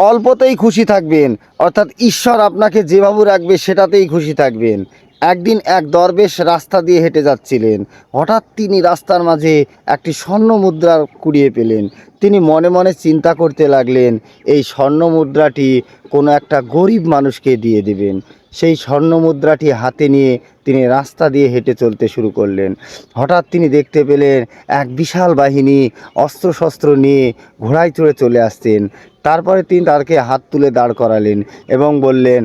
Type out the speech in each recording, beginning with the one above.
অল্পতেই খুশি থাকবেন, অর্থাৎ ঈশ্বর আপনাকে যেভাবে রাখবে সেটাতেই খুশি থাকবেন। একদিন এক দরবেশ রাস্তা দিয়ে হেঁটে যাচ্ছিলেন। হঠাৎ তিনি রাস্তার মাঝে একটি স্বর্ণ মুদ্রা কুড়িয়ে পেলেন। তিনি মনে মনে চিন্তা করতে লাগলেন, এই স্বর্ণ মুদ্রাটি কোনো একটা গরিব মানুষকে দিয়ে দেবেন। সেই স্বর্ণ মুদ্রাটি হাতে নিয়ে তিনি রাস্তা দিয়ে হেঁটে চলতে শুরু করলেন। হঠাৎ তিনি দেখতে পেলেন এক বিশাল বাহিনী অস্ত্রশস্ত্র নিয়ে ঘোড়ায় চড়ে চলে আসছেন। তারপরে তিনি তাকে হাত তুলে দাঁড় করালেন এবং বললেন,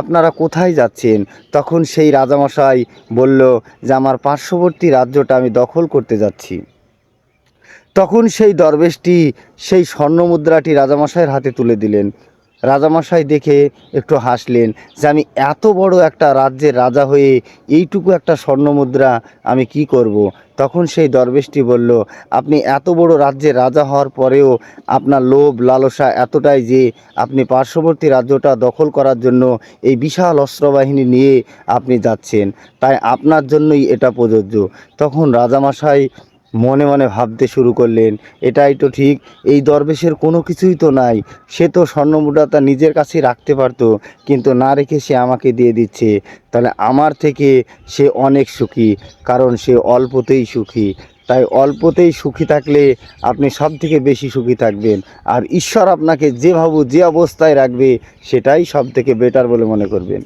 আপনারা কোথায় যাচ্ছেন? তখন সেই রাজামশাই বলল যে, আমার পার্শ্ববর্তী রাজ্যটা আমি দখল করতে যাচ্ছি। তখন সেই দরবেশটি সেই স্বর্ণমুদ্রাটি রাজামশাইয়ের হাতে তুলে দিলেন। রাজামশাই দেখে একটু হাসলেন যে, আমি এত বড় একটা রাজ্যের রাজা হয়ে এইটুকু একটা স্বর্ণমুদ্রা আমি কি করব। তখন সেই দরবেশটি বলল, আপনি এত বড় রাজ্যের রাজা হওয়ার পরেও আপনার লোভ লালসা এতটাই যে আপনি পার্শ্ববর্তী রাজ্যটা দখল করার জন্য এই বিশাল অস্ত্রবাহিনী নিয়ে আপনি যাচ্ছেন, তাই আপনার জন্যই এটা প্রযোজ্য। তখন রাজামশাই মনে মনে ভাবতে শুরু করলেন, এটাই তো ঠিক, এই দরবেশের কোনো কিছুই তো নাই। সে তো স্বর্ণমুদ্রাটা নিজের কাছেই রাখতে পারতো, কিন্তু না রেখে সে আমাকে দিয়ে দিচ্ছে। তাহলে আমার থেকে সে অনেক সুখী, কারণ সে অল্পতেই সুখী। তাই অল্পতেই সুখী থাকলে আপনি সব থেকে বেশি সুখী থাকবেন। আর ঈশ্বর আপনাকে যে অবস্থায় রাখবে সেটাই সব থেকে বেটার বলে মনে করবেন।